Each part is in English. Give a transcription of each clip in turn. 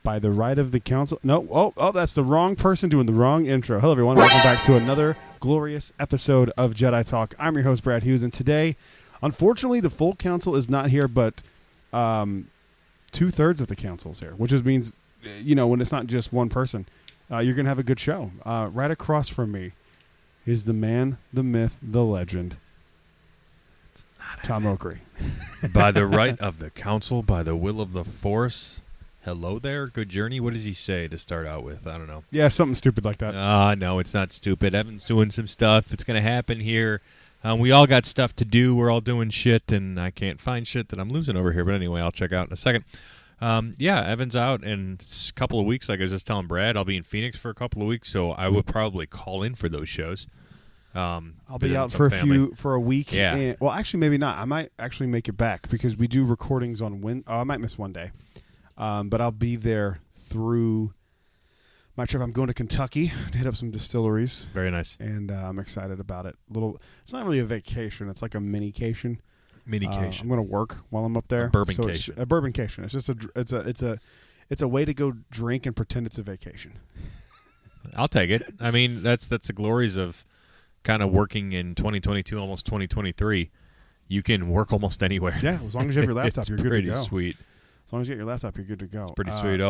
By the right of the council. No, oh, that's the wrong person doing the wrong intro. Hello, everyone. Welcome back to another glorious episode of Jedi Talk. I'm your host, Brad Hughes, and today, unfortunately, the full council is not here, but 2/3 of the council's here, which just means, when it's not just one person, you're going to have a good show. Right across from me is the man, the myth, the legend, Tom Oakery. By the right of the council, by the will of the Force. Hello there, good journey. What does he say to start out with? I don't know. Yeah, something stupid like that. No, it's not stupid. Evan's doing some stuff. It's going to happen here. We all got stuff to do. We're all doing shit, and I can't find shit that I'm losing over here. But anyway, I'll check out in a second. Evan's out in a couple of weeks. Like I was just telling Brad, I'll be in Phoenix for a couple of weeks, so I would probably call in for those shows. I'll be out for a week. Yeah. Well, actually, maybe not. I might actually make it back because we do recordings on I might miss one day. But I'll be there through my trip. I'm going to Kentucky to hit up some distilleries. Very nice. And I'm excited about it. It's not really a vacation. It's like a mini-cation. Mini-cation. I'm going to work while I'm up there. A bourbon-cation. A bourbon-cation. It's just it's a way to go drink and pretend it's a vacation. I'll take it. I mean, that's the glories of kind of working in 2022, almost 2023. You can work almost anywhere. Yeah, as long as you have your laptop, you're good to go. Pretty sweet. As long as you get your laptop, you're good to go. It's pretty sweet.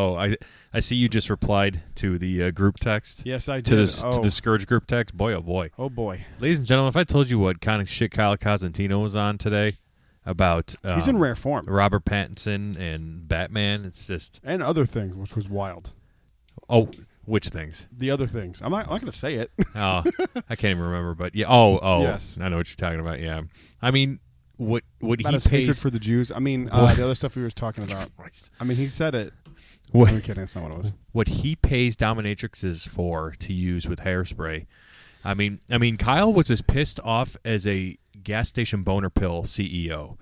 I see you just replied to the group text. Yes, I did. To the Scourge group text. Boy, oh boy. Oh boy. Ladies and gentlemen, if I told you what kind of shit Kyle Cosentino was on today about he's in rare form. Robert Pattinson and Batman, it's just and other things, which was wild. Oh, which things? The other things. I'm not going to say it. Oh, I can't even remember. But yeah. Oh. Yes. I know what you're talking about. Yeah. I mean. What about he his pays hatred for the Jews? I mean, the other stuff we were talking about. I mean, he said it. I'm kidding. That's not what it was. What he pays dominatrixes for to use with hairspray. I mean, Kyle was as pissed off as a gas station boner pill CEO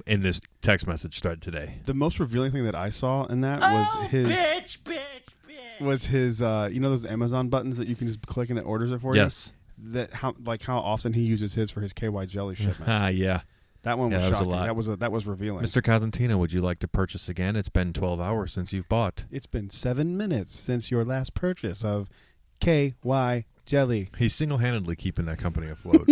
in this text message thread today. The most revealing thing that I saw in that was his. Bitch. Was his those Amazon buttons that you can just click and it orders it for you? Yes. How often he uses his for his KY jelly shipment. Yeah. That one was that shocking. Was a lot. That was revealing. Mr. Cosentino, would you like to purchase again? It's been 12 hours since you've bought. It's been 7 minutes since your last purchase of KY jelly. He's single-handedly keeping that company afloat.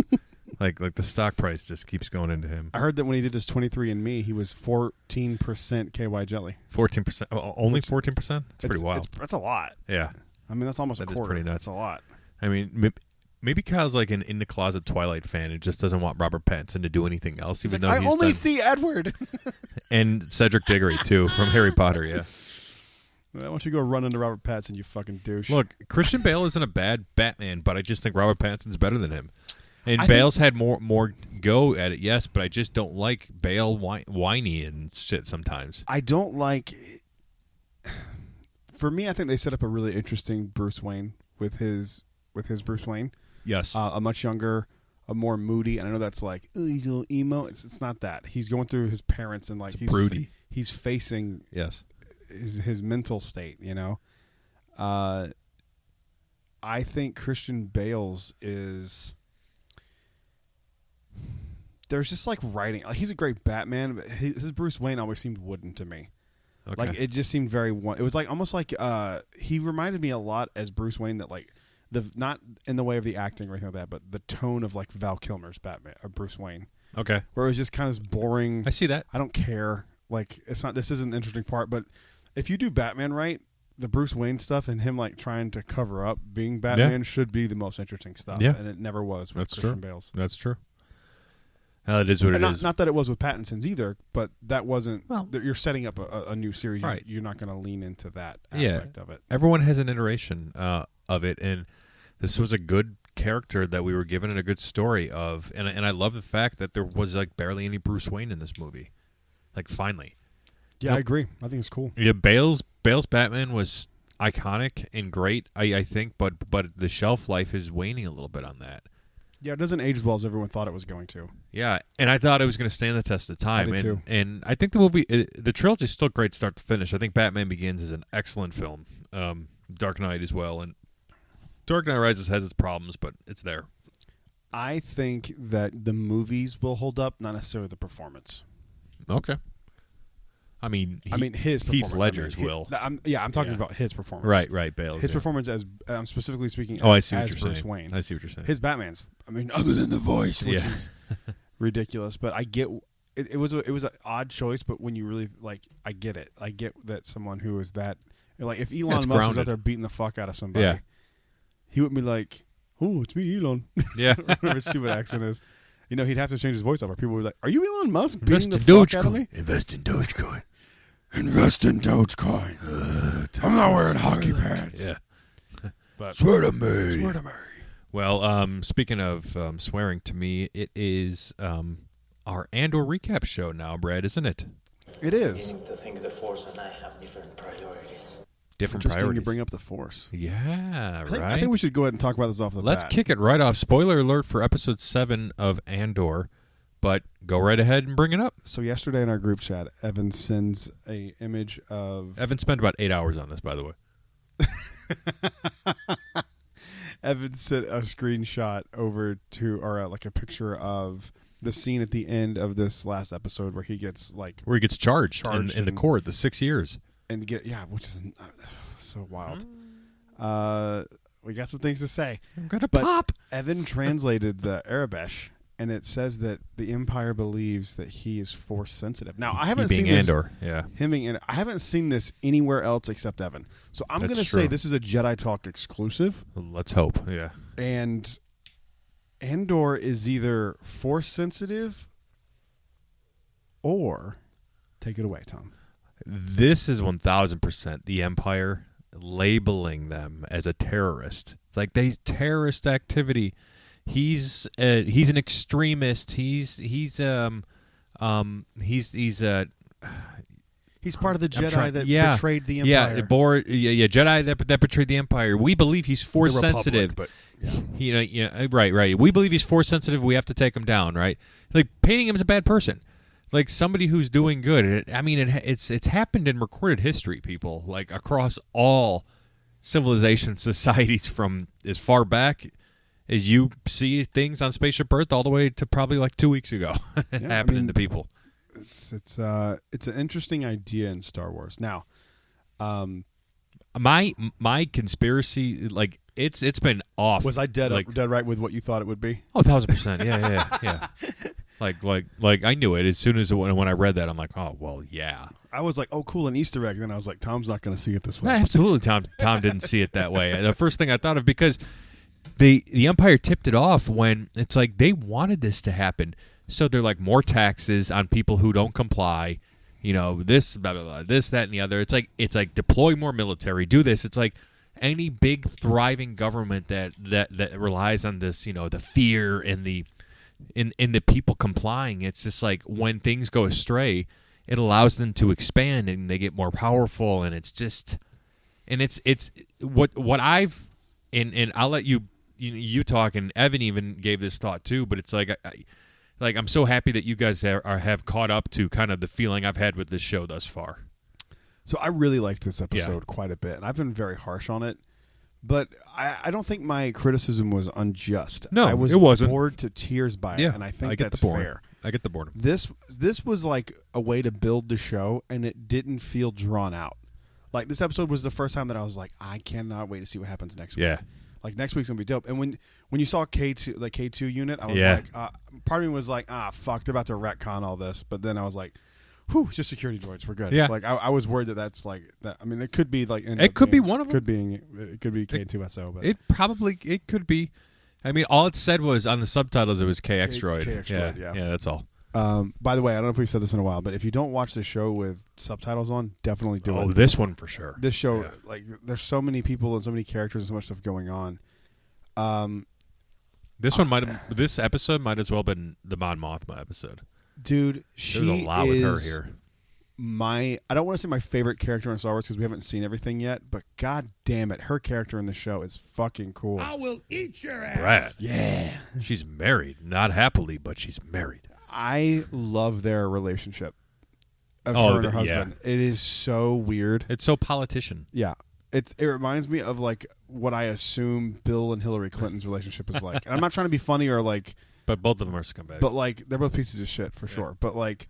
like the stock price just keeps going into him. I heard that when he did his 23andMe, he was 14% KY jelly. 14%? Only 14%? That's pretty wild. That's a lot. Yeah. I mean, that's almost a quarter. Is pretty nuts. That's a lot. I mean, maybe Kyle's like an in-the-closet Twilight fan and just doesn't want Robert Pattinson to do anything else, even though I only see Edward. And Cedric Diggory, too, from Harry Potter, yeah. Why don't you go run into Robert Pattinson, you fucking douche? Look, Christian Bale isn't a bad Batman, but I just think Robert Pattinson's better than him. And Bale's had more go at it, yes, but I just don't like Bale whiny and shit sometimes. I don't like... For me, I think they set up a really interesting Bruce Wayne with his Bruce Wayne. Yes. A much younger, a more moody, and I know that's like, he's a little emo. It's not that. He's going through his parents and like he's broody. He's facing his mental state, I think Christian Bale's is... There's just like writing. Like, he's a great Batman, but his Bruce Wayne always seemed wooden to me. Okay. Like, it just seemed very... It was like almost like... he reminded me a lot as Bruce Wayne that like... not in the way of the acting or anything like that, but the tone of like Val Kilmer's Batman or Bruce Wayne. Okay. Where it was just kind of boring. I see that. I don't care. Like, it's not... This isn't the interesting part, but if you do Batman right, the Bruce Wayne stuff and him like trying to cover up being Batman should be the most interesting stuff. Yeah. And it never was with Christian Bale's. That's true. It is what it is. Not that it was with Pattinson's either, but that wasn't... Well, you're setting up a new series. Right. You're not going to lean into that aspect of it. Everyone has an iteration of it, and this was a good character that we were given and a good story of. And I love the fact that there was like barely any Bruce Wayne in this movie. Like, finally. Yeah, I agree. I think it's cool. Yeah, Bale's Batman was iconic and great, I think, but the shelf life is waning a little bit on that. Yeah, it doesn't age as well as everyone thought it was going to. Yeah, and I thought it was going to stand the test of time. I did too. And I think the movie, the trilogy is still great start to finish. I think Batman Begins is an excellent film. Dark Knight as well. And Dark Knight Rises has its problems, but it's there. I think that the movies will hold up, not necessarily the performance. Okay. I mean, his performance. Heath Ledger's I mean, will. I'm talking about his performance. Right, Bale. His performance as I'm specifically speaking. I see what as you're Bruce saying. Wayne. I see what you're saying. His Batman's. I mean, other than the voice, which is ridiculous, but I get it was an odd choice. But when you really I get it. I get that someone who is that if Elon Musk was out there beating the fuck out of somebody, he wouldn't be like, "Oh, it's me, Elon." Yeah, whatever his stupid accent is. He'd have to change his voice over. People would be like, "Are you Elon Musk Invest beating the fuck out of me?" Invest in Dogecoin. Invest in Dogecoin. I'm not wearing hockey pads. Yeah. But Swear to me. Swear to me. Well, speaking of swearing to me, it is our Andor recap show now, Brad, isn't it? It is. To think the Force and I have different priorities. Different Interesting priorities. to bring up the Force. Yeah, right. I think we should go ahead and talk about this off the Let's bat. kick it right off. Spoiler alert for episode 7 of Andor, but go right ahead and bring it up. So yesterday in our group chat, Evan sends a image of... Evan spent about 8 hours on this, by the way. Evan sent a screenshot over to, or a picture of the scene at the end of this last episode where he gets Where he gets charged in the and- court, the 6 years. and which is so wild. We got some things to say. I'm going to But pop. Evan translated the Arabish, and it says that the Empire believes that he is Force sensitive. Now, I haven't seen this. Andor, yeah. I haven't seen this anywhere else except Evan. So I'm going to say this is a Jedi Talk exclusive. Let's hope, yeah. And Andor is either Force sensitive or... Take it away, Tom. This is 1,000% the Empire labeling them as a terrorist. It's like they terrorist activity. He's an extremist. He's part of the Jedi that betrayed the Empire. Jedi that betrayed the Empire. We believe he's Force sensitive. But right. We believe he's Force sensitive. We have to take him down, right? Like painting him as a bad person. Like somebody who's doing good. It's happened in recorded history, people, like across all civilization societies from as far back as you see things on Spaceship Earth all the way to probably like 2 weeks ago happening to people. It's an interesting idea in Star Wars. Now, my conspiracy, like it's been off. was I dead right with what you thought it would be? Oh, 1,000%. Yeah. Like I knew it as soon as when I read that. I'm like, oh well, yeah. I was like, oh, cool, an Easter egg. Then I was like, Tom's not going to see it this way. No, absolutely, Tom didn't see it that way. The first thing I thought of, because the Empire tipped it off when it's like they wanted this to happen. So they're like, more taxes on people who don't comply. This, blah, blah, blah, this, that, and the other. It's like deploy more military, do this. It's like any big thriving government that relies on this, the fear and the in the people complying. It's just like when things go astray, it allows them to expand and they get more powerful. And it's just, and it's what I've, and I'll let you talk, and Evan even gave this thought too, but it's like I'm so happy that you guys have caught up to kind of the feeling I've had with this show thus far. So I really liked this episode quite a bit, and I've been very harsh on it. But I don't think my criticism was unjust. No, I was it wasn't. bored to tears by it, and I think that's fair. I get the boredom. This was like a way to build the show, and it didn't feel drawn out. Like, this episode was the first time that I was like, I cannot wait to see what happens next week. Yeah. Like, next week's going to be dope. And when you saw K2, the K2 unit, I was like, part of me was like, fuck, they're about to retcon all this. But then I was like, whew, just security droids, we're good. Yeah. Like, I was worried that's like that. I mean, it could be like it could be one of them. It could be K2SO. But it could be. I mean, all it said was on the subtitles it was KX droid. KX droid, yeah. Yeah, that's all. By the way, I don't know if we've said this in a while, but if you don't watch the show with subtitles on, definitely do it. Oh, this one for sure. This show, like, there's so many people and so many characters and so much stuff going on. This episode might as well have been the Mon Mothma episode. Dude, There's a lot with her here. I don't want to say my favorite character in Star Wars because we haven't seen everything yet, but god damn it, her character in the show is fucking cool. I will eat your ass. Brad. Yeah. She's married. Not happily, but she's married. I love their relationship of her and her husband. It is so weird. It's so politician. Yeah. It reminds me of like what I assume Bill and Hillary Clinton's relationship is like. And I'm not trying to be funny or like, but both of them are scumbags. but like they're both pieces of shit for sure. But like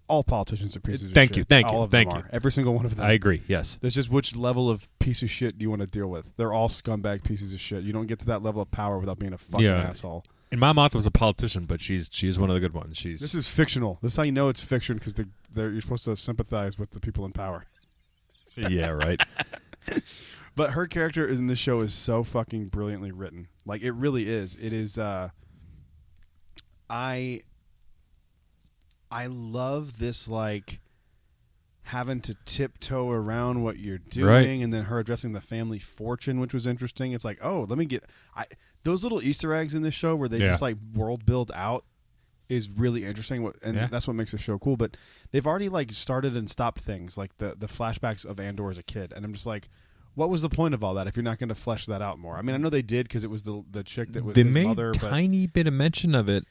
All politicians are pieces of Thank shit. you, thank you, All of thank them you. are. Every single one of them. I agree. Yes. There's just which level of piece of shit do you want to deal with? They're all scumbag pieces of shit. You don't get to that level of power without being a fucking asshole. And my mom was a politician, but she is one of the good ones. This is fictional. This is how you know it's fiction because you're supposed to sympathize with the people in power. Yeah, right. But her character in this show is so fucking brilliantly written. Like, it really is. It is. I love this, like, having to tiptoe around what you're doing, Right. and then her addressing the family fortune, which was interesting. It's like, oh, let me get those little Easter eggs in this show where they just like world build out is really interesting, and that's what makes the show cool. But they've already like started and stopped things like the flashbacks of Andor as a kid, and I'm just like, what was the point of all that if you're not going to flesh that out more? I mean, I know they did because it was the chick that was his mother. They made tiny bit of mention of it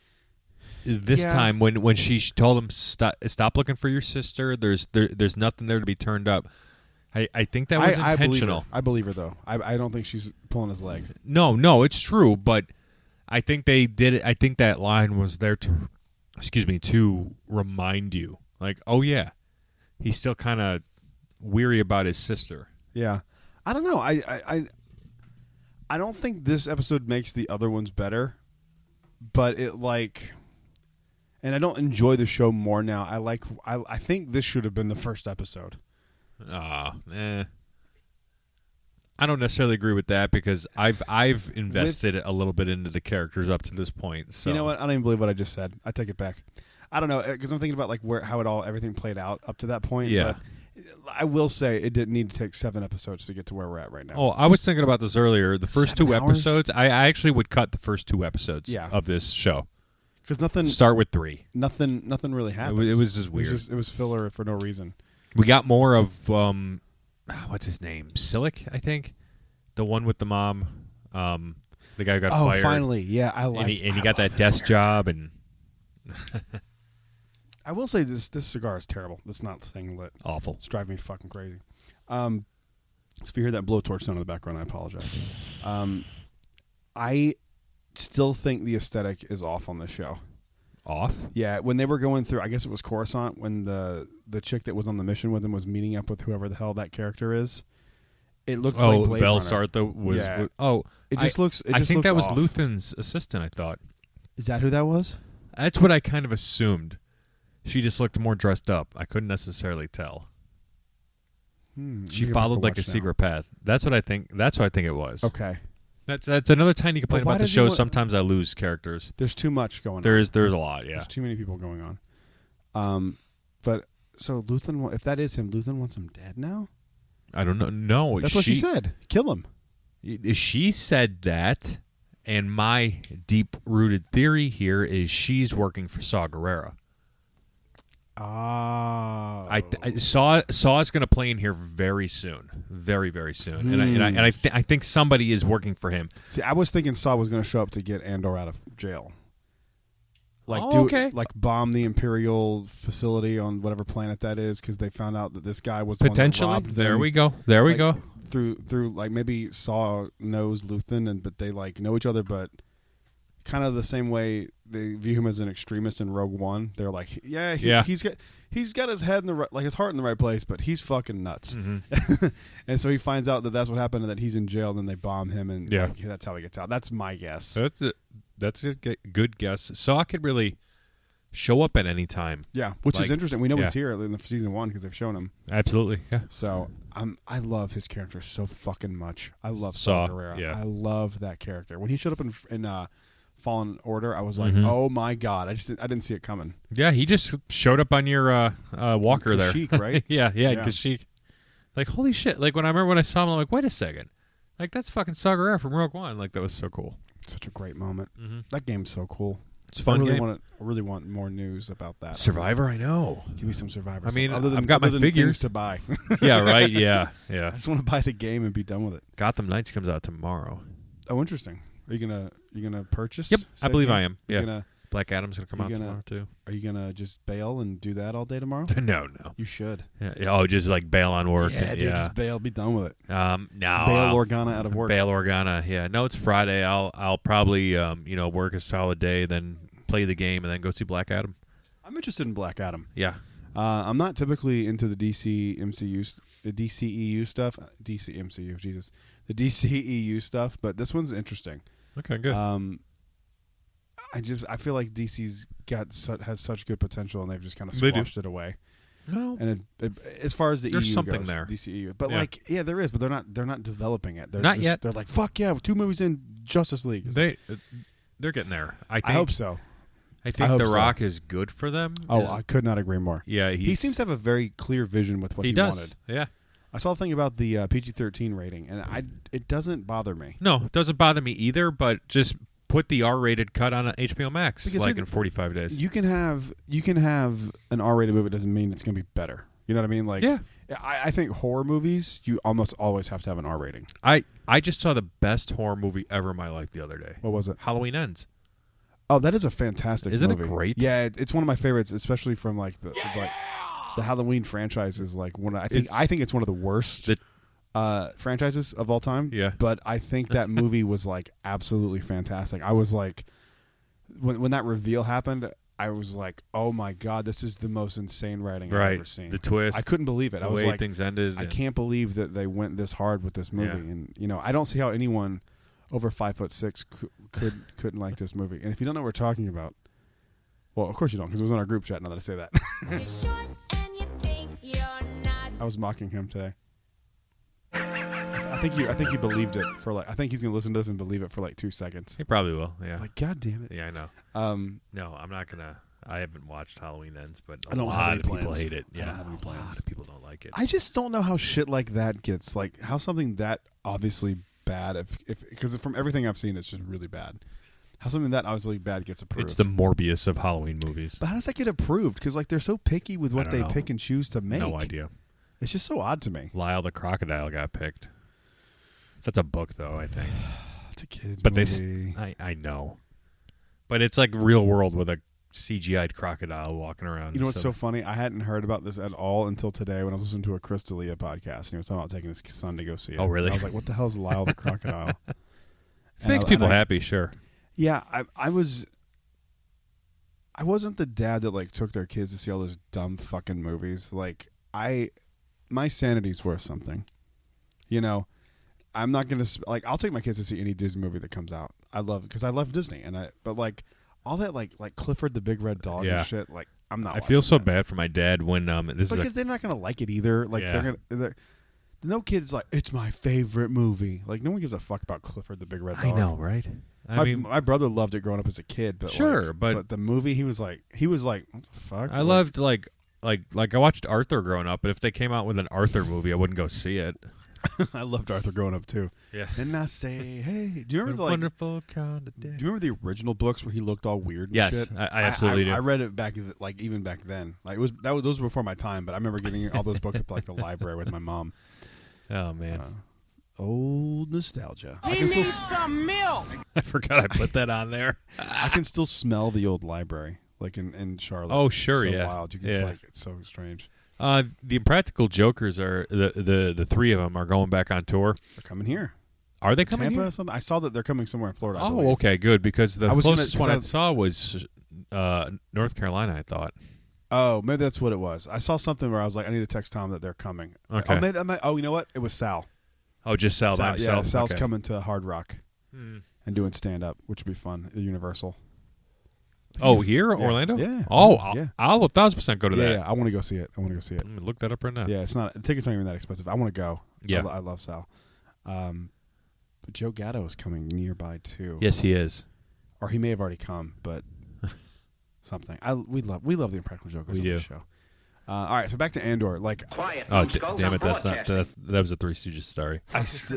this time when she told him stop looking for your sister. There's nothing there to be turned up. I think that was intentional. I believe her though. I don't think she's pulling his leg. No, it's true, but I think they did it. I think that line was there to remind you, like, oh yeah, he's still kind of weary about his sister. Yeah, I don't know. I don't think this episode makes the other ones better, but it like, and I don't enjoy the show more now. I think this should have been the first episode. I don't necessarily agree with that because I've invested a little bit into the characters up to this point. So you know what? I don't even believe what I just said. I take it back. I don't know because I'm thinking about like how everything played out up to that point. Yeah. But I will say it didn't need to take 7 episodes to get to where we're at right now. Oh, I was thinking about this earlier. The first 7 2 hours? episodes, I actually would cut the first 2 episodes of this show. Because nothing. Start with 3. Nothing really happened. It was just weird. It was filler for no reason. We got more of what's his name? Silic, I think. The one with the mom. The guy who got fired. Oh, finally. Yeah, I like it. And he got that desk job. And I will say this cigar is terrible. It's not staying lit. Awful. It's driving me fucking crazy. So if you hear that blowtorch sound in the background, I apologize. I still think the aesthetic is off on this show. Off? Yeah, when they were going through, I guess it was Coruscant, when the chick that was on the mission with him was meeting up with whoever the hell that character is. It looks like Blade Vel Runner. Sartha was. Yeah. It just looks. I think that was off. Luthen's assistant. I thought. Is that who that was? That's what I kind of assumed. She just looked more dressed up. I couldn't necessarily tell. She followed like a secret path. That's what I think. That's what I think it was. Okay. That's another tiny complaint But why about the does he show. want- Sometimes I lose characters. There's too much going on. There's a lot. Yeah. There's too many people going on. But so Luthen, if that is him, Luthen wants him dead now? I don't know. No, That's what she said. Kill him. She said that, and my deep-rooted theory here is she's working for Saw Gerrera. Oh. Saw is going to play in here very soon, very very soon, and I think somebody is working for him. See, I was thinking Saw was going to show up to get Andor out of jail. Like like bomb the Imperial facility on whatever planet that is because they found out that this guy was the one that Potentially. robbed them. There we go. There we go. Through like maybe Saw knows Luthen but they like know each other, but kind of the same way they view him as an extremist in Rogue One. They're like, he's got his head in the right, like his heart in the right place, but he's fucking nuts. Mm-hmm. And so he finds out that that's what happened and that he's in jail. And then they bomb him, and like, that's how he gets out. That's my guess. That's a good guess. Saw could really show up at any time. Yeah, which is interesting. We know he's here in the season 1 because they've shown him. Absolutely. Yeah. So I love his character so fucking much. I love Saw Gerrera. Yeah. I love that character. When he showed up in Fallen Order, I was like, oh my god! I didn't see it coming. Yeah, he just showed up on your walker there. Kashyyyk, right? yeah, Kashyyyk. Like, holy shit! Like when I saw him, I'm like, wait a second, like that's fucking Saw Gerrera from Rogue One. Like that was so cool. Such a great moment. Mm-hmm. That game's so cool. It's a fun game. I really want more news about that. Survivor, I know. Give me some Survivor. I mean, other I've got my than figures things to buy. Yeah, right. Yeah. I just want to buy the game and be done with it. Gotham Knights comes out tomorrow. Oh, interesting. Are you gonna purchase? Yep, I believe game? I am. Yeah. Black Adam's gonna come out tomorrow too. Are you gonna just bail and do that all day tomorrow? No. You should. Yeah. Just like bail on work. Yeah, dude, just bail. Be done with it. No. Bail Organa out of work. Bail Organa. Yeah. No, it's Friday. I'll probably work a solid day, then play the game, and then go see Black Adam. I'm interested in Black Adam. Yeah. I'm not typically into the DCEU stuff. DC MCU, Jesus, the DCEU stuff. But this one's interesting. Okay, good. I feel like DC's has such good potential, and they've just kind of They do. squashed it away. No, And as far as the There's EU something goes, there. DCEU, but Yeah. there is, but they're not developing it. They're Not just, yet. They're like, fuck yeah, 2 movies in Justice League. they're getting there. I hope so. I think hope The so. Rock is good for them. I could not agree more. Yeah, He seems to have a very clear vision with what he does. wanted. Yeah. I saw a thing about the PG-13 rating, and it doesn't bother me. No, it doesn't bother me either. But just put the R-rated cut on HBO Max Because like in 45 days. You can have an R-rated movie. It doesn't mean it's going to be better. You know what I mean? Like, Yeah. I think horror movies, you almost always have to have an R rating. I just saw the best horror movie ever in my life the other day. What was it? Halloween Ends. Oh, that is a fantastic Isn't movie. it great? Yeah, it's one of my favorites, especially from like the Halloween franchise is like one. I think it's one of the worst franchises of all time. Yeah. But I think that movie was like absolutely fantastic. I was like, when that reveal happened, I was like, oh my god, this is the most insane writing I've ever seen. The twist. I couldn't believe it. The I was way like, things ended. I can't believe that they went this hard with this movie. Yeah. And I don't see how anyone over 5'6" couldn't like this movie. And if you don't know what we're talking about, well, of course you don't, because it was on our group chat. Now that I say that, I was mocking him today. I think he believed it for like. I think he's gonna listen to this and believe it for like 2 seconds. He probably will. Yeah. Like, god damn it. Yeah, I know. No, I'm not gonna. I haven't watched Halloween Ends, but I don't have lot any of people plans. hate it. I Yeah, don't have any plans. A lot of people don't like it. I just don't know how shit like that gets like how something that obviously bad if because from everything I've seen it's just really bad. How something that obviously bad gets approved. It's the Morbius of Halloween movies. But how does that get approved? Because like they're so picky with what I they don't know. pick and choose to make. No idea. It's just so odd to me. Lyle the Crocodile got picked. That's a book, though, I think. It's a kids But movie. I know. But it's like real world with a CGI'd crocodile walking around. You know what's so funny? I hadn't heard about this at all until today when I was listening to a Chris D'Elia podcast and he was talking about taking his son to go see it. Oh, really? And I was like, what the hell is Lyle the Crocodile? Makes people happy, sure. Yeah, I wasn't the dad that like took their kids to see all those dumb fucking movies. Like my sanity's worth something. I'm not gonna like. I'll take my kids to see any Disney movie that comes out. I love Disney, but like all that like Clifford the Big Red Dog Yeah. and shit. Like I'm not. I feel so that. bad for my dad when this is because they're not gonna like it either. Like Yeah. no kid's like it's my favorite movie. Like no one gives a fuck about Clifford the Big Red Dog. I know, right? I mean, my brother loved it growing up as a kid, but Sure, like, but the movie he was like what the fuck? I loved like I watched Arthur growing up, but if they came out with an Arthur movie, I wouldn't go see it. I loved Arthur growing up too. Yeah. And I say, hey, do you remember The wonderful kind of day. Do you remember the original books where he looked all weird and Yes, shit? I absolutely do. I read it back even back then. Like those were before my time, but I remember getting all those books at like the library with my mom. Oh man, old nostalgia. He needs some milk. I forgot I put that on there. I can still smell the old library, like in Charlotte. Oh, sure, It's so yeah. wild. You can Yeah. it's so strange. The Impractical Jokers are the three of them are going back on tour. They're coming here. Are they coming Tampa here? or something? I saw that they're coming somewhere in Florida. I Oh, believe. okay, good. Because the I was closest gonna- one I 'cause saw was North Carolina. I thought. Oh, maybe that's what it was. I saw something where I was like, I need to text Tom that they're coming. Okay. Oh, you know what? It was Sal. Oh, just Sal by Yeah, himself. Sal's Okay. coming to Hard Rock and doing stand up, which would be fun. At Universal. Oh, here, Yeah. Orlando. Yeah. Oh, Yeah. I'll 1,000% go to Yeah, that. yeah, I want to go see it. I'm Let me look that up right now. Yeah, it's not. Tickets aren't even that expensive. I want to go. Yeah. I love Sal. But Joe Gatto is coming nearby too. Yes, he is. Or he may have already come, but something. We love the Impractical Jokers We on do. this show. All right, so back to Andor. Like Quiet. Oh, Cusco, damn I'm it! That broadcasting. was a Three Stooges story.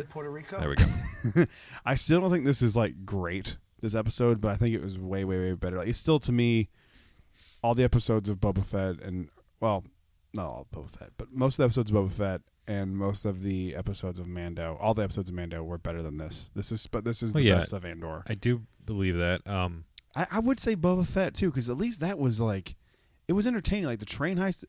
Puerto Rico. There we go. I still don't think this is like great, this episode, but I think it was way, way, way better. Like, it's still to me all the episodes of Boba Fett and not all of Boba Fett, but most of the episodes of Boba Fett and most of the episodes of Mando, all the episodes of Mando were better than this. This is the yeah. best of Andor. I do believe that. I would say Boba Fett too, because at least that was like, it was entertaining. Like the train heist,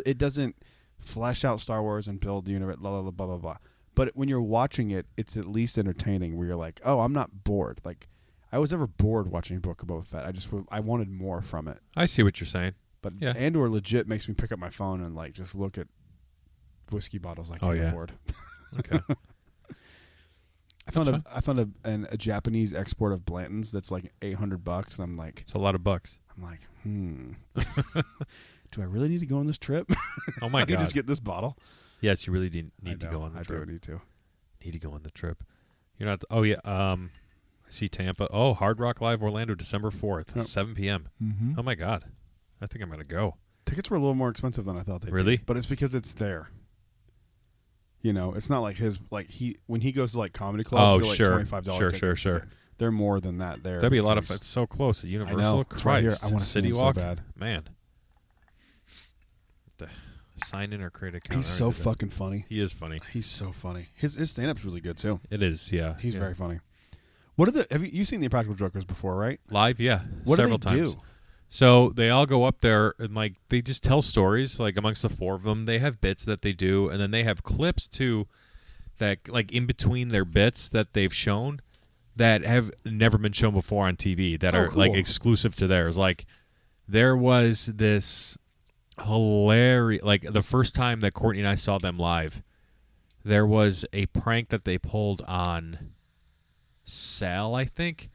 it doesn't flesh out Star Wars and build the universe, blah, blah, blah, blah, blah. But when you're watching it, it's at least entertaining where you're like, oh, I'm not bored. Like, I was never bored watching Book of Boba Fett. I wanted more from it. I see what you're saying. But Yeah. Andor legit makes me pick up my phone and like just look at whiskey bottles I can't afford. Okay. I found a Japanese export of Blanton's that's like $800, and I'm like, It's a lot of bucks. do I really need to go on this trip? Oh my I God. need to just get this bottle. Yes, you really need to go on the I trip. do need to. Need to go on the trip. You're not. Oh yeah. I see Tampa. Oh, Hard Rock Live Orlando, December 4th, Yep. 7 p.m. Mm-hmm. Oh my God. I think I'm gonna go. Tickets were a little more expensive than I thought they'd be. Really? But it's because it's there. You know, it's not like when he goes to like comedy clubs, they're like $25 Sure. They're more than that there. That'd be a lot of fun. It's so close at Universal. I know. It's right here. Christ. I want to see City him Walk. so bad. Man. Sign in or create account. He's so fucking funny. He is funny. He's so funny. His stand-up's really good too. It is, yeah. He's yeah. very funny. What are have you seen the Impractical Jokers before, right? Live, yeah. What several do they times. do? So they all go up there and like they just tell stories. Like amongst the four of them, they have bits that they do, and then they have clips too, that like in between their bits that they've shown that have never been shown before on TV that are cool. like exclusive to theirs. Like there was this hilarious, like the first time that Courtney and I saw them live, there was a prank that they pulled on Sal, I think,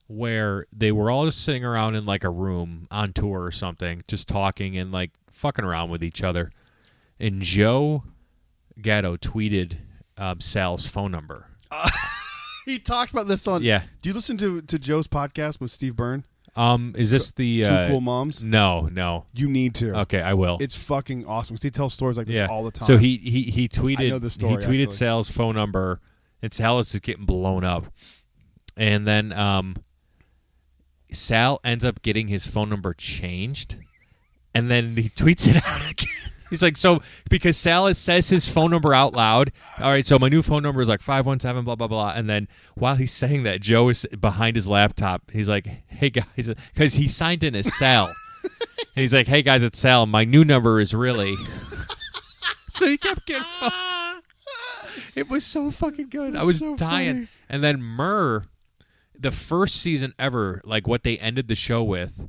where they were all just sitting around in like a room on tour or something, just talking and like fucking around with each other. And Joe Gatto tweeted Sal's phone number. He talked about this on. Yeah. Do you listen to Joe's podcast with Steve Byrne? Is this the Two Cool Moms? No. You need to. Okay, I will. It's fucking awesome because he tells stories like this all the time. So he tweeted. I know the story, He tweeted actually. Sal's phone number, and Sal is just getting blown up. And then Sal ends up getting his phone number changed, and then he tweets it out again. He's like, so because Sal says his phone number out loud. All right, so my new phone number is like 517 blah blah blah. And then while he's saying that, Joe is behind his laptop. He's like, hey guys, because he signed in as Sal. And he's like, hey guys, it's Sal. My new number is really. So he kept getting. It was so fucking good. I was so dying. funny. And then Murr, the first season ever, like what they ended the show with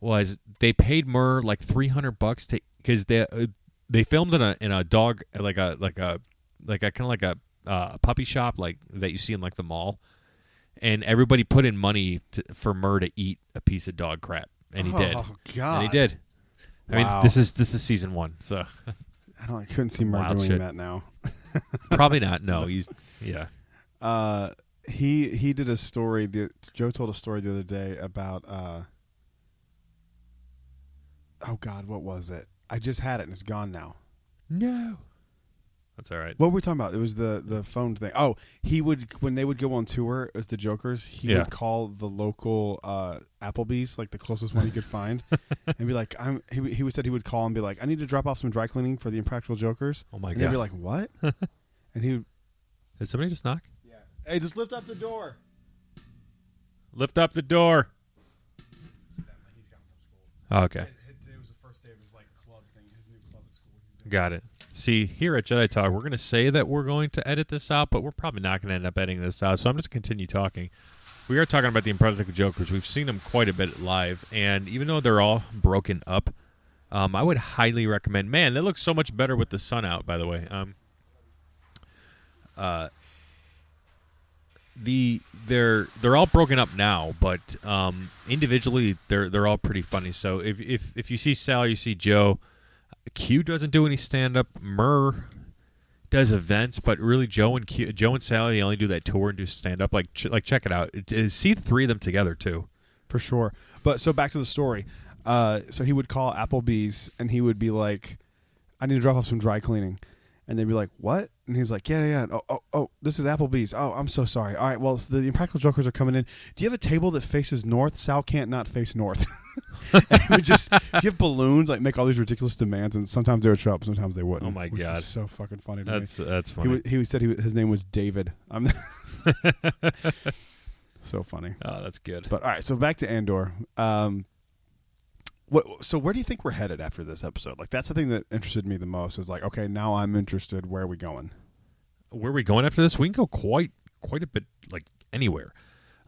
was they paid Murr like $300 to because they filmed in a dog like a kind of like a puppy shop like that you see in like the mall, and everybody put in money for Murr to eat a piece of dog crap, and he did. Oh God! And he did. I Wow. mean, this is season 1, so I couldn't see Murr Wild doing shit. that now. probably not. No, he's yeah. He did a story. Joe told a story the other day about. Oh God, what was it? I just had it and it's gone now. No, that's all right. What were we talking about? It was the phone thing. Oh, he would when they would go on tour as the Jokers, he would call the local Applebee's, like the closest one he could find, and be like, He said he would call and be like, I need to drop off some dry cleaning for the Impractical Jokers. Oh my and God! they'd be like, what? And he would, Did somebody just knock? yeah. Hey, just lift up the door. Lift up the door. Oh, okay. It was the first day of his like club thing, his new club at school. Got it. See, here at Jedi Talk, we're going to say that we're going to edit this out, but we're probably not going to end up editing this out, so I'm just going to continue talking. We are talking about the Impractical Jokers. We've seen them quite a bit live, and even though they're all broken up, I would highly recommend. Man, they look so much better with the sun out, by the way. They're all broken up now, but individually they're all pretty funny. So if you see Sal, you see Joe. Q doesn't do any stand up. Murr does events, but really Joe and Sally only do that tour and do stand up. Like check it out. See the three of them together too. For sure. But so back to the story. So he would call Applebee's and he would be like, I need to drop off some dry cleaning. And they'd be like, what? And he's like, yeah. Oh, this is Applebee's. Oh, I'm so sorry. All right, well, the Impractical Jokers are coming in. Do you have a table that faces north? Sal can't not face north. And he would just give balloons, like make all these ridiculous demands, and sometimes they would show up, sometimes they wouldn't. Oh, my which God. was so fucking funny to me. That's funny. He said his name was David. So funny. Oh, that's good. But all right, so back to Andor. So where do you think we're headed after this episode? Like that's the thing that interested me the most. Is like, okay, now I'm interested. Where are we going? Where are we going after this? We can go quite a bit, like anywhere.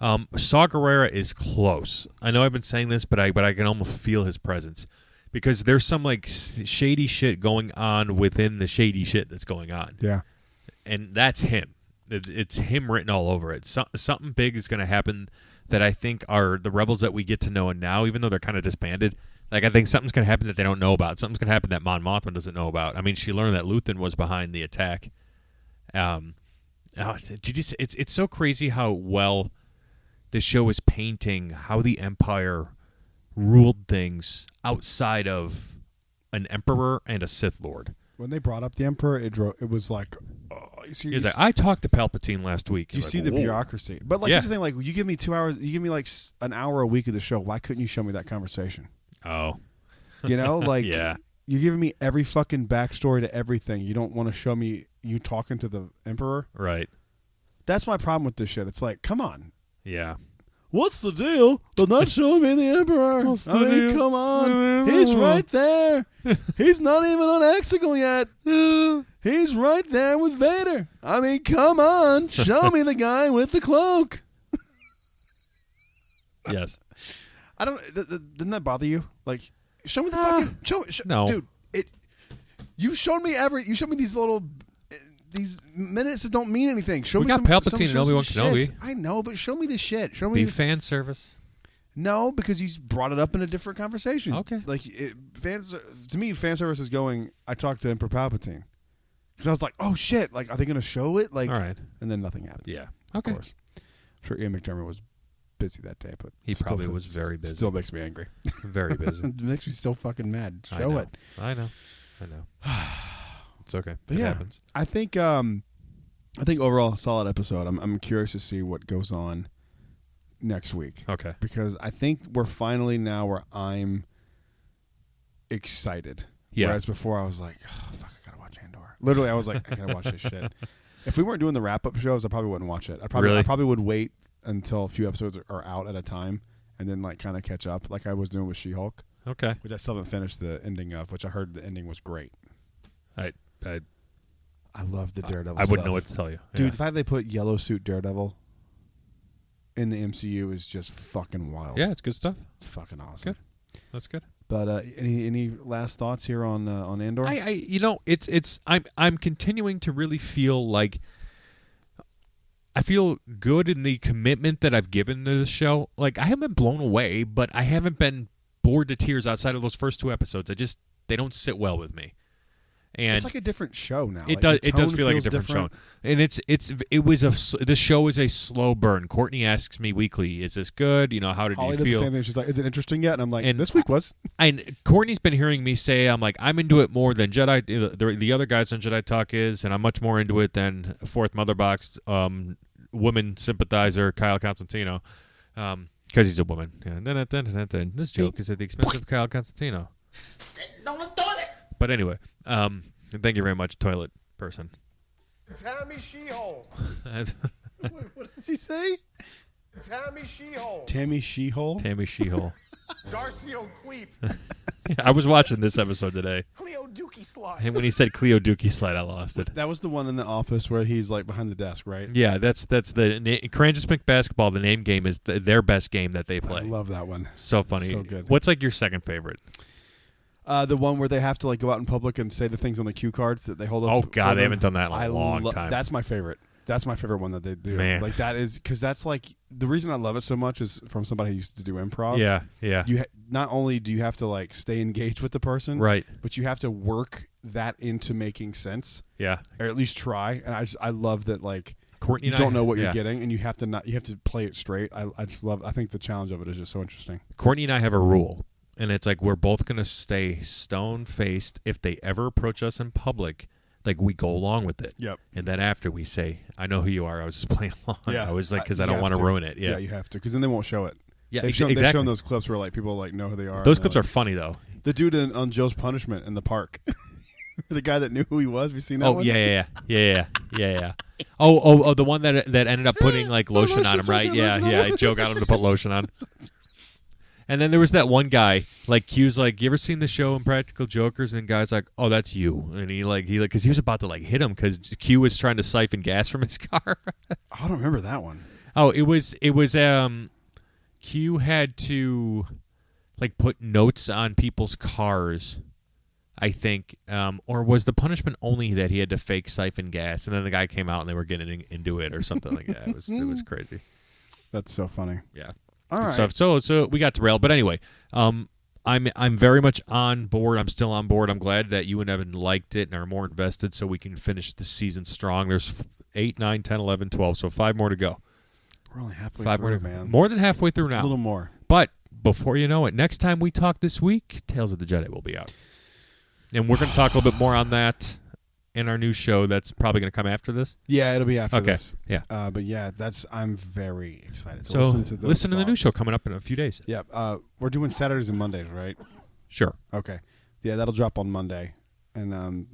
Saw Gerrera is close. I know I've been saying this, but I can almost feel his presence because there's some like shady shit going on within the shady shit that's going on. Yeah. And that's him. It's him written all over it. Something big is going to happen that I think are the rebels that we get to know now, even though they're kind of disbanded. Like, I think something's going to happen that they don't know about. Something's going to happen that Mon Mothma doesn't know about. I mean, she learned that Luthen was behind the attack. It's so crazy how well this show is painting how the Empire ruled things outside of an Emperor and a Sith Lord. When they brought up the Emperor, it was like, I talked to Palpatine last week. You see the bureaucracy. But like, Yeah. here's the thing, like, you give me 2 hours, you give me like an hour a week of the show, why couldn't you show me that conversation? Oh. You know, like, Yeah. you're giving me every fucking backstory to everything. You don't want to show me you talking to the Emperor? Right. That's my problem with this shit. It's like, come on. Yeah. What's the deal? They're not showing me the Emperor. What's the I mean, deal? come on. He's right there. He's not even on Exegol yet. He's right there with Vader. I mean, come on. Show me the guy with the cloak. Yes. I don't. Didn't that bother you? Like, show me the fucking. No. Dude. You showed me You showed me these little. These minutes that don't mean anything. Show We me got some Palpatine and Obi-Wan shit. Kenobi. I know, but show me the shit. Show me. Be fan service. No, because you brought it up in a different conversation. Okay. Like, to me, fan service is going, I talked to Emperor Palpatine. Because I was like, oh, shit. Like, are they going to show it? Like, All right. And then nothing happened. Yeah. Of Okay. course. I'm sure Ian McDermott was busy that day, but He probably was very busy. Still makes me angry. Very busy. It makes me so fucking mad. I Show know. it. I know. It's okay. But it yeah, happens. I think overall, solid episode. I'm curious to see what goes on next week. Okay. Because I think we're finally now where I'm excited. Yeah. Whereas before I was like, oh, fuck, I gotta watch Andor. Literally, I was like, I gotta watch this shit. If we weren't doing the wrap-up shows, I probably wouldn't watch it. I probably would wait until a few episodes are out at a time and then like kind of catch up like I was doing with She-Hulk. Okay. Which I still haven't finished the ending of, which I heard the ending was great. I love the Daredevil stuff. I wouldn't know what to tell you. Dude, Yeah. the fact they put Yellow Suit Daredevil in the MCU is just fucking wild. Yeah, it's good stuff. It's fucking awesome. Good. That's good. But any last thoughts here on Andor? I'm continuing to really feel like I feel good in the commitment that I've given to this show. Like, I haven't been blown away, but I haven't been bored to tears outside of those first 2 episodes. They don't sit well with me. And it's like a different show now. It Like, does. It does feel like a different show, and this show is a slow burn. Courtney asks me weekly, "Is this good? You know, how did Holly you does feel?" the same thing. She's like, "Is it interesting yet?" And I'm like, And "This week was." And Courtney's been hearing me say, "I'm like, I'm into it more than Jedi. The other guys on Jedi Talk is, and I'm much more into it than Fourth Mother Box woman sympathizer Kyle Constantino, because he's a woman." Yeah. This joke is at the expense of Kyle Constantino. Sitting on the toilet. But anyway, thank you very much, toilet person. Tammy She-Hole. What does he say? Tammy She-Hole. Tammy She-Hole. Tammy She-Hole. Darcy O'Queef. I was watching this episode today, Cleo Dookie Slide. and when he said Cleo Dookie Slide, I lost it. That was the one in the office where he's like behind the desk, right? Yeah, that's the Crangis McBasketball. The name game is their best game that they play. I love that one. So funny. So good. What's like your second favorite? The one where they have to like go out in public and say the things on the cue cards that they hold up. Oh for God, them. they haven't done that in a long time. That's my favorite. That's my favorite one that they do. Man. Like that is because that's like the reason I love it so much is from somebody who used to do improv. Yeah. You not only do you have to like stay engaged with the person, Right. but you have to work that into making sense. Yeah. Or at least try. And I love that like Courtney you and I- don't know what yeah. you're getting, and you have to play it straight. I just love. I think the challenge of it is just so interesting. Courtney and I have a rule, and it's like we're both gonna stay stone-faced if they ever approach us in public. Like we go along with it. Yep. And then after we say, "I know who you are." I was just playing along. Yeah. I was like, because I You don't have want to to. ruin it. Yeah. You have to, because then they won't show it. Yeah, They've exactly. shown those clips where like people like know who they are. Those and clips they're are funny though. the dude on Joe's Punishment in the park. The guy that knew who he was. Have you seen that Oh one? yeah. Oh, the one that ended up putting like lotion on him, right? Yeah. Joe got him to put lotion on. And then there was that one guy, like Q's like, you ever seen the show Impractical Jokers? And the guy's like, oh, that's you. And he because he was about to like hit him because Q was trying to siphon gas from his car. I don't remember that one. Oh, it was Q had to like put notes on people's cars, I think, or was the punishment only that he had to fake siphon gas, and then the guy came out and they were getting into it or something like that. It was crazy. That's so funny. Yeah. All right. Stuff. So we got derailed, but anyway, I'm very much on board. I'm still on board. I'm glad that you and Evan liked it and are more invested, so we can finish the season strong. There's 8, 9, 10, 11, 12, so 5 more to go. We're only halfway 5 through, more, man. more than halfway through now. A little more. But before you know it, next time we talk this week, Tales of the Jedi will be out. And we're going to talk a little bit more on that in our new show that's probably going to come after this. Yeah, it'll be after Okay. this. Yeah. But yeah, I'm very excited. So listen to the new show coming up in a few days. Yeah. We're doing Saturdays and Mondays, right? Sure. Okay. Yeah, that'll drop on Monday. And the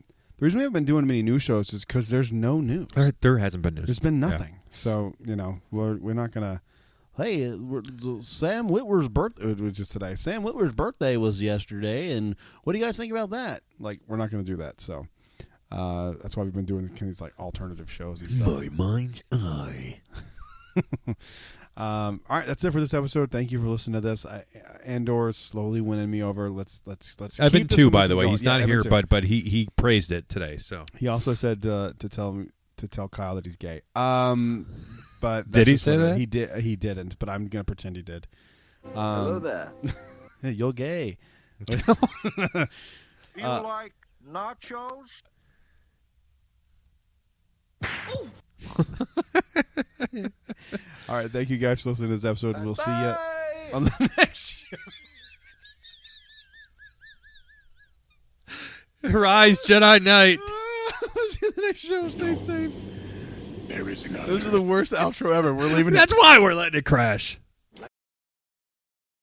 reason we haven't been doing many news shows is because there's no news. There hasn't been news. There's been nothing. So, we're not going to. Hey, Sam Witwer's birthday was just today. Sam Witwer's birthday was yesterday, and what do you guys think about that? Like, we're not going to do that. So, that's why we've been doing these like alternative shows and stuff. My mind's eye. All right, that's it for this episode. Thank you for listening to this. Andor's slowly winning me over. Let's Evan keep this too, by momentum the way. going. He's Yeah, not Evan here, too. but he praised it today. So He also said to tell Kyle that he's gay. But that's Did he just say what that? He did. He didn't. But I'm gonna pretend he did. Hello there. Hey, you're gay. Feel like nachos? All right. Thank you guys for listening to this episode. We'll see you on the next show. Rise, Jedi Knight. See you the next show. Stay safe. This is the worst outro ever. We're leaving. That's why we're letting it crash.